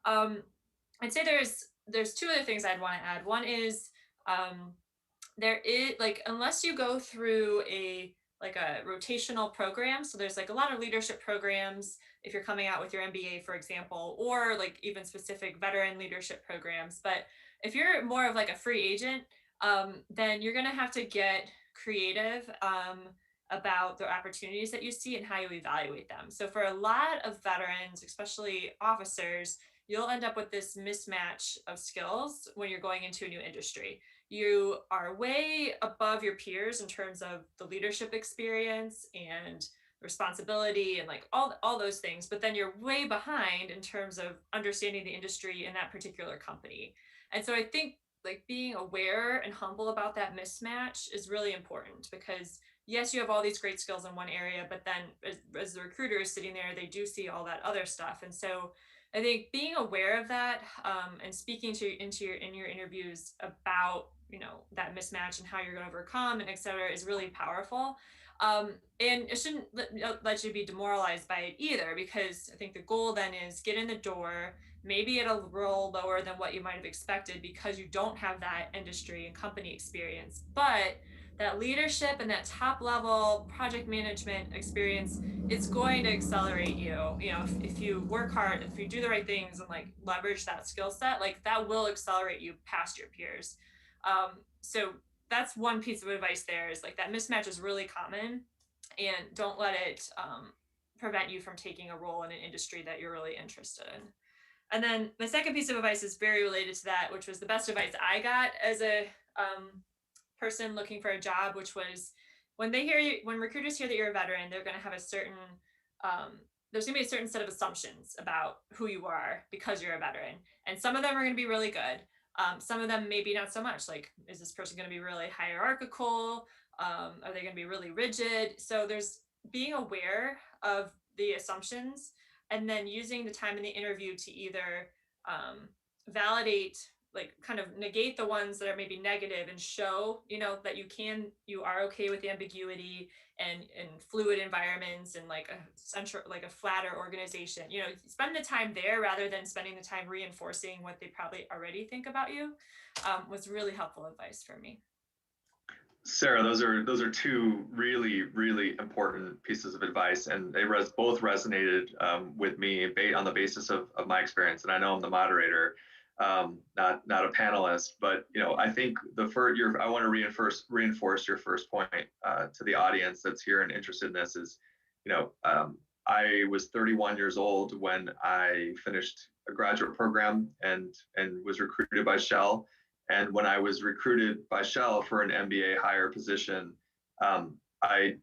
I'd say there's two other things I'd want to add. One is there is, like, unless you go through a rotational program, so there's like a lot of leadership programs if you're coming out with your MBA, for example, or like even specific veteran leadership programs. But if you're more of like a free agent, then you're going to have to get creative about the opportunities that you see and how you evaluate them. So for a lot of veterans, especially officers, you'll end up with this mismatch of skills when you're going into a new industry. You are way above your peers in terms of the leadership experience and responsibility and like all those things, but then you're way behind in terms of understanding the industry in that particular company. And so I think like being aware and humble about that mismatch is really important, because yes, you have all these great skills in one area, but then as the recruiter is sitting there, they do see all that other stuff. And so I think being aware of that, and speaking in your interviews about that mismatch and how you're going to overcome and et cetera is really powerful. And it shouldn't let you be demoralized by it either, because I think the goal then is get in the door, maybe at a role lower than what you might have expected because you don't have that industry and company experience. But that leadership and that top level project management experience, it's going to accelerate you. You know, if you work hard, if you do the right things and like leverage that skill set, like that will accelerate you past your peers. So that's one piece of advice there, is like that mismatch is really common, and don't let it prevent you from taking a role in an industry that you're really interested in. And then my second piece of advice is very related to that, which was the best advice I got as a person looking for a job, which was when recruiters hear that you're a veteran, they're going to have a certain, there's going to be a certain set of assumptions about who you are because you're a veteran. And some of them are going to be really good. Some of them maybe not so much. Like, is this person going to be really hierarchical? Are they going to be really rigid? So there's being aware of the assumptions, and then using the time in the interview to either validate, like kind of negate the ones that are maybe negative, and show, you know, that you are okay with ambiguity and fluid environments, and like a central, like a flatter organization. You know, spend the time there rather than spending the time reinforcing what they probably already think about you, was really helpful advice for me. Sarah, those are two really, really important pieces of advice, and they both resonated with me on the basis of my experience. And I know I'm the moderator, not a panelist, but you know, I think I want to reinforce your first point to the audience that's here and interested in this is, you know, I was 31 years old when I finished a graduate program and was recruited by Shell. And when I was recruited by Shell for an MBA higher position, I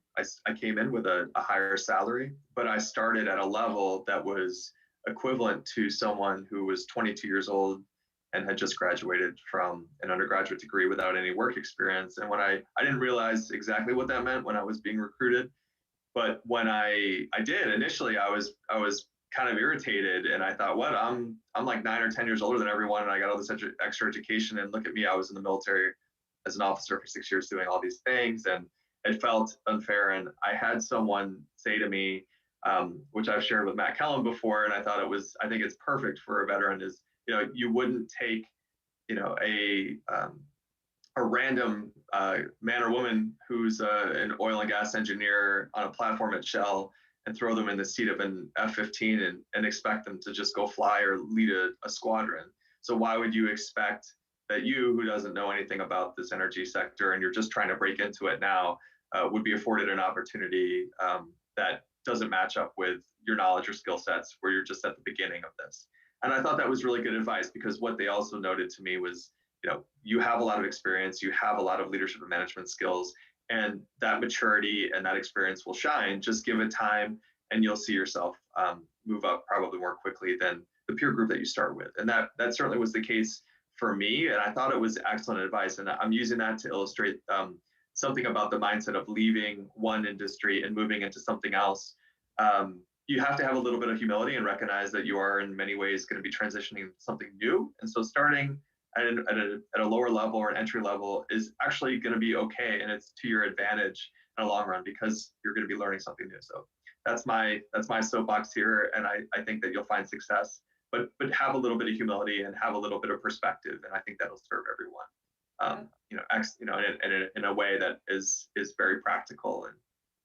came in with a higher salary, but I started at a level that was equivalent to someone who was 22 years old and had just graduated from an undergraduate degree without any work experience. And when I didn't realize exactly what that meant when I was being recruited, but when I did initially, I was kind of irritated, and I thought, what, I'm like 9 or 10 years older than everyone, and I got all this extra education, and look at me, I was in the military as an officer for 6 years doing all these things, and it felt unfair. And I had someone say to me, which I've shared with Matt Kellum before, and I think it's perfect for a veteran, is, you know, you wouldn't take, you know, a random man or woman who's an oil and gas engineer on a platform at Shell and throw them in the seat of an F-15 and expect them to just go fly or lead a squadron. So why would you expect that you, who doesn't know anything about this energy sector and you're just trying to break into it now, would be afforded an opportunity that doesn't match up with your knowledge or skill sets, where you're just at the beginning of this? And I thought that was really good advice, because what they also noted to me was, you know, you have a lot of experience, you have a lot of leadership and management skills, and that maturity and that experience will shine. Just give it time, and you'll see yourself move up probably more quickly than the peer group that you start with. And that certainly was the case for me. And I thought it was excellent advice. And I'm using that to illustrate something about the mindset of leaving one industry and moving into something else. You have to have a little bit of humility and recognize that you are in many ways going to be transitioning to something new. And so starting at a lower level or an entry level is actually going to be okay, and it's to your advantage in the long run, because you're going to be learning something new. So that's my soapbox here, and I think that you'll find success, but have a little bit of humility and have a little bit of perspective, and I think that'll serve everyone. You know, in a way that is very practical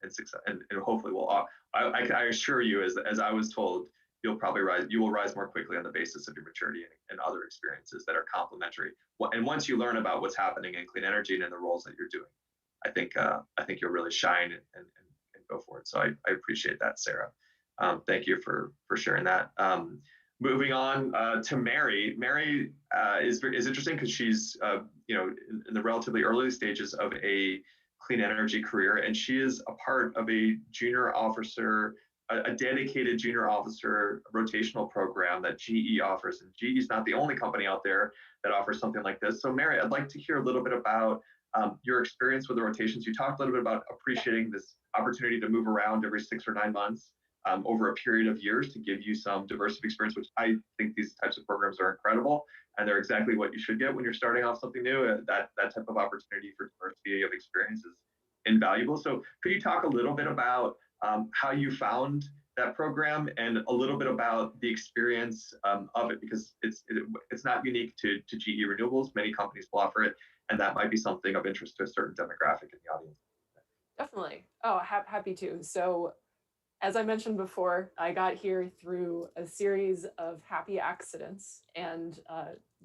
and success, and hopefully I assure you, as I was told, you will rise more quickly on the basis of your maturity and other experiences that are complementary. And once you learn about what's happening in clean energy and in the roles that you're doing, I think you'll really shine and go for it. So I appreciate that, Sarah. Thank you for sharing that. Moving on to Mary. Mary is interesting because she's you know, in the relatively early stages of a clean energy career, and she is a part of a junior officer, a dedicated junior officer rotational program that GE offers. And GE is not the only company out there that offers something like this. So Mary, I'd like to hear a little bit about your experience with the rotations. You talked a little bit about appreciating this opportunity to move around every 6 or 9 months over a period of years to give you some diversity of experience, which I think these types of programs are incredible, and they're exactly what you should get when you're starting off something new. That type of opportunity for diversity of experience is invaluable. So could you talk a little bit about how you found that program, and a little bit about the experience of it, because it's not unique to GE Renewables. Many companies will offer it. and that might be something of interest to a certain demographic in the audience. Definitely. Oh, happy to. So, as I mentioned before, I got here through a series of happy accidents and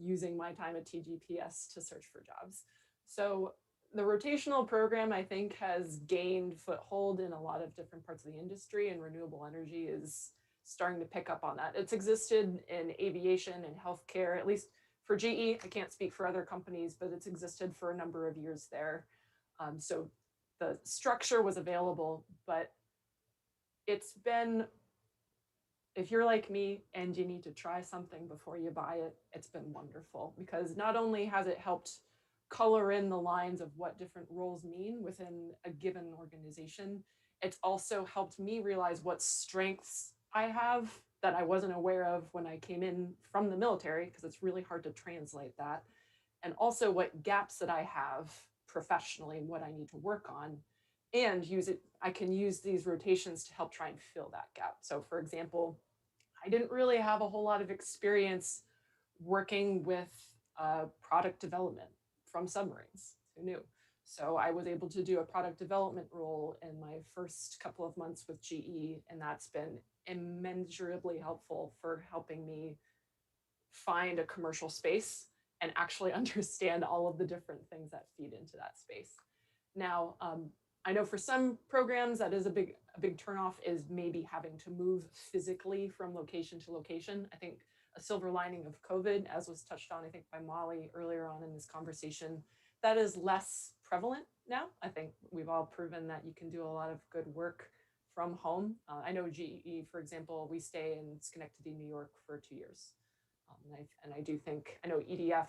using my time at TGPS to search for jobs. So, the rotational program, I think, has gained foothold in a lot of different parts of the industry, and renewable energy is starting to pick up on that. It's existed in aviation and healthcare, at least for GE. I can't speak for other companies, but it's existed for a number of years there. So the structure was available, but it's been, if you're like me and you need to try something before you buy it, it's been wonderful, because not only has it helped color in the lines of what different roles mean within a given organization, it's also helped me realize what strengths I have that I wasn't aware of when I came in from the military, because it's really hard to translate that, and also what gaps that I have professionally and what I need to work on, and use it. I can use these rotations to help try and fill that gap. So for example, I didn't really have a whole lot of experience working with product development from submarines. Who knew? So I was able to do a product development role in my first couple of months with GE, and that's been immeasurably helpful for helping me find a commercial space and actually understand all of the different things that feed into that space. Now, I know for some programs that is a big turnoff is maybe having to move physically from location to location. I think a silver lining of COVID, as was touched on, I think by Molly earlier on in this conversation, that is less prevalent now. I think we've all proven that you can do a lot of good work from home. I know GE, for example, we stay in Schenectady, New York for 2 years. And I do think, I know EDF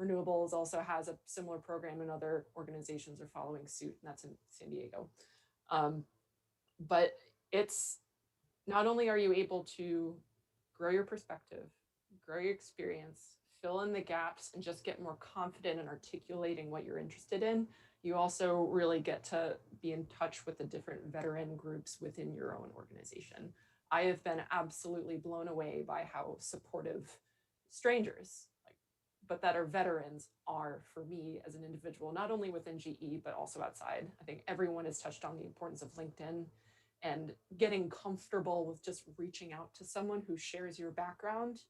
Renewables also has a similar program, and other organizations are following suit, and that's in San Diego. But it's not only are you able to grow your perspective, grow your experience, fill in the gaps, and just get more confident in articulating what you're interested in, you also really get to be in touch with the different veteran groups within your own organization. I have been absolutely blown away by how supportive strangers, but that are veterans, are for me as an individual, not only within GE, but also outside. I think everyone has touched on the importance of LinkedIn and getting comfortable with just reaching out to someone who shares your background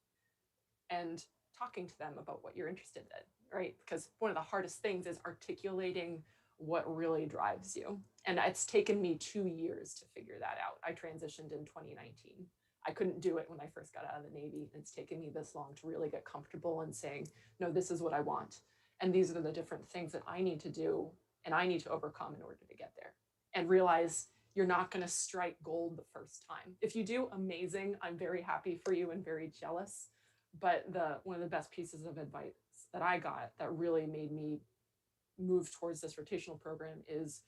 and talking to them about what you're interested in, right? Because one of the hardest things is articulating what really drives you. And it's taken me 2 years to figure that out. I transitioned in 2019. I couldn't do it when I first got out of the Navy. It's taken me this long to really get comfortable in saying, no, this is what I want. And these are the different things that I need to do and I need to overcome in order to get there. And realize you're not going to strike gold the first time. If you do, amazing. I'm very happy for you and very jealous. But one of the best pieces of advice that I got that really made me move towards this rotational program is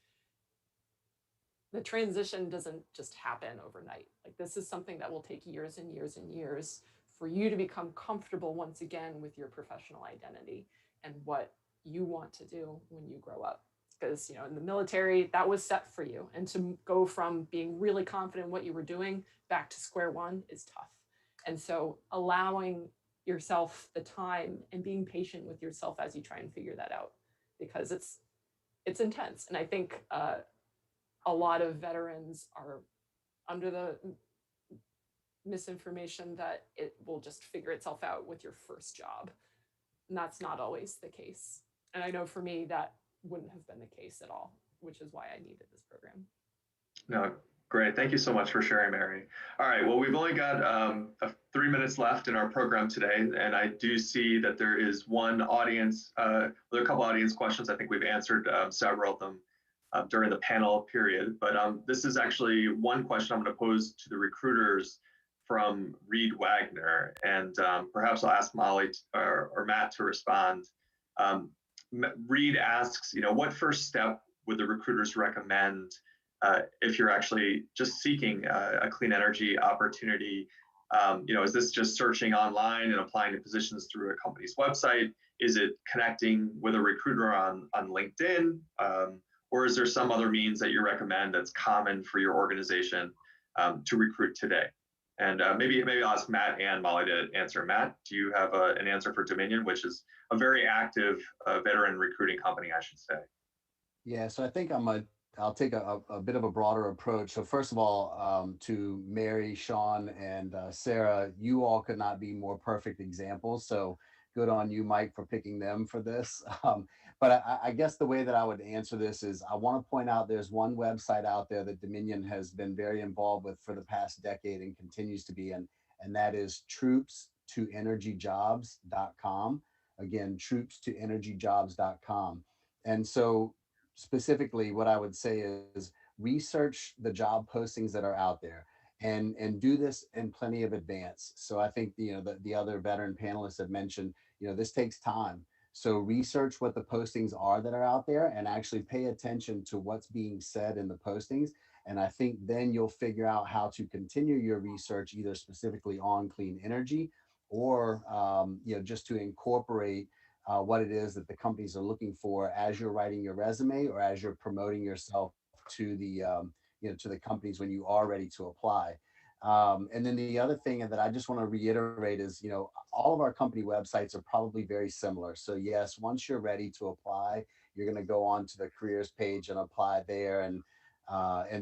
the transition doesn't just happen overnight. Like, this is something that will take years and years and years for you to become comfortable once again with your professional identity and what you want to do when you grow up. Because, in the military, that was set for you. And to go from being really confident in what you were doing back to square one is tough. And so allowing yourself the time and being patient with yourself as you try and figure that out, because it's intense. And I think a lot of veterans are under the misinformation that it will just figure itself out with your first job. And that's not always the case. And I know for me, that wouldn't have been the case at all, which is why I needed this program. No, great. Thank you so much for sharing, Mary. All right, well, we've only got 3 minutes left in our program today, and I do see that there is one audience, there are a couple audience questions. I think we've answered several of them during the panel period, but this is actually one question I'm going to pose to the recruiters from Reed Wagner, and perhaps I'll ask Molly or Matt to respond. Reed asks, what first step would the recruiters recommend if you're actually just seeking a clean energy opportunity? Is this just searching online and applying to positions through a company's website? Is it connecting with a recruiter on LinkedIn? Or is there some other means that you recommend that's common for your organization to recruit today? And maybe I'll ask Matt and Molly to answer. Matt, do you have an answer for Dominion, which is a very active veteran recruiting company, I should say? Yeah, so I think I'll take a bit of a broader approach. So first of all, to Mary, Sean, and Sarah, you all could not be more perfect examples. So good on you, Mike, for picking them for this. But I guess the way that I would answer this is I want to point out there's one website out there that Dominion has been very involved with for the past decade and continues to be, and that is troopstoenergyjobs.com. Again, troopstoenergyjobs.com. And so specifically what I would say is research the job postings that are out there and do this in plenty of advance. So I think the other veteran panelists have mentioned, this takes time. So research what the postings are that are out there and actually pay attention to what's being said in the postings. And I think then you'll figure out how to continue your research either specifically on clean energy or just to incorporate what it is that the companies are looking for as you're writing your resume or as you're promoting yourself to the to the companies when you are ready to apply. And then the other thing that I just want to reiterate is, all of our company websites are probably very similar. So yes, once you're ready to apply, you're going to go on to the careers page and apply there. And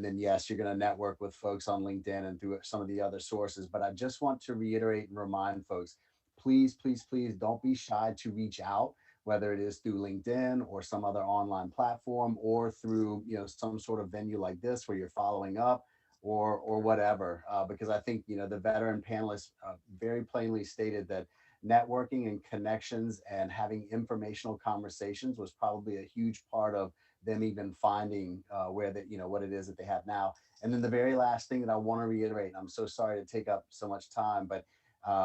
then yes, you're going to network with folks on LinkedIn and through some of the other sources. But I just want to reiterate and remind folks, please, please, please don't be shy to reach out, whether it is through LinkedIn or some other online platform or through some sort of venue like this where you're following up or whatever. Because I think the veteran panelists very plainly stated that networking and connections and having informational conversations was probably a huge part of them even finding where that what it is that they have now. And then the very last thing that I want to reiterate, and I'm so sorry to take up so much time, but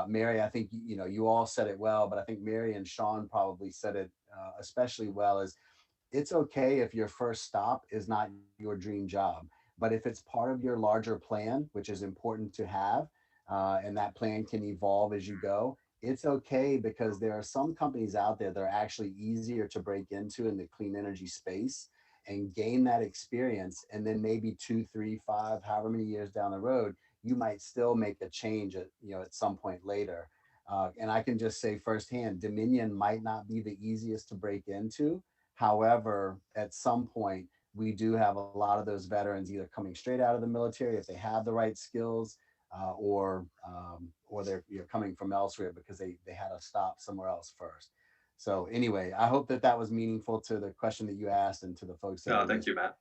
Mary, I think you all said it well, but I think Mary and Sean probably said it especially well. Is it's okay if your first stop is not your dream job, but if it's part of your larger plan, which is important to have, and that plan can evolve as you go. It's okay because there are some companies out there that are actually easier to break into in the clean energy space and gain that experience, and then maybe 2, 3, 5, however many years down the road you might still make a change at some point later. And I can just say firsthand, Dominion might not be the easiest to break into. However, at some point, we do have a lot of those veterans either coming straight out of the military if they have the right skills, or they're coming from elsewhere because they had to stop somewhere else first. So anyway, I hope that was meaningful to the question that you asked and to the folks that. No, thank you, Matt.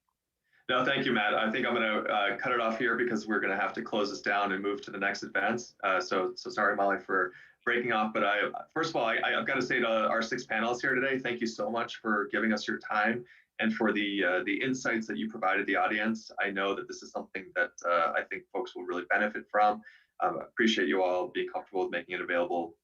No, thank you, Matt. I think I'm going to cut it off here because we're going to have to close this down and move to the next events. So sorry, Molly, for breaking off. But first of all, I've got to say to our 6 panelists here today, thank you so much for giving us your time and for the insights that you provided the audience. I know that this is something that I think folks will really benefit from. Appreciate you all being comfortable with making it available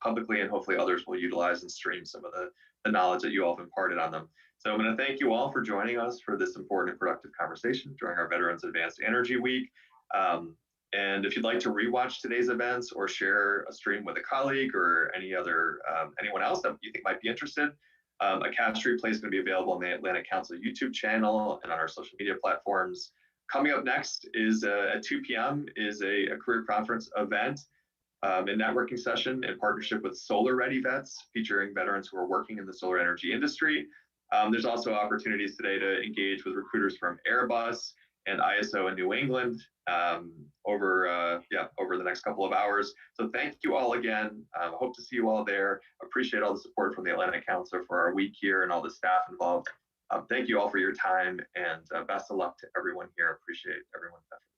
publicly, and hopefully others will utilize and stream some of the knowledge that you all have imparted on them. So I'm going to thank you all for joining us for this important and productive conversation during our Veterans Advanced Energy Week. And if you'd like to rewatch today's events or share a stream with a colleague or anyone else that you think might be interested, a cast replay is going to be available on the Atlantic Council YouTube channel and on our social media platforms. Coming up next is at 2 p.m. is a career conference event, a networking session in partnership with Solar Ready Vets, featuring veterans who are working in the solar energy industry. There's also opportunities today to engage with recruiters from Airbus and ISO in New England over the next couple of hours. So thank you all again. Hope to see you all there. Appreciate all the support from the Atlantic Council for our week here and all the staff involved. Thank you all for your time, and best of luck to everyone here. Appreciate everyone's effort.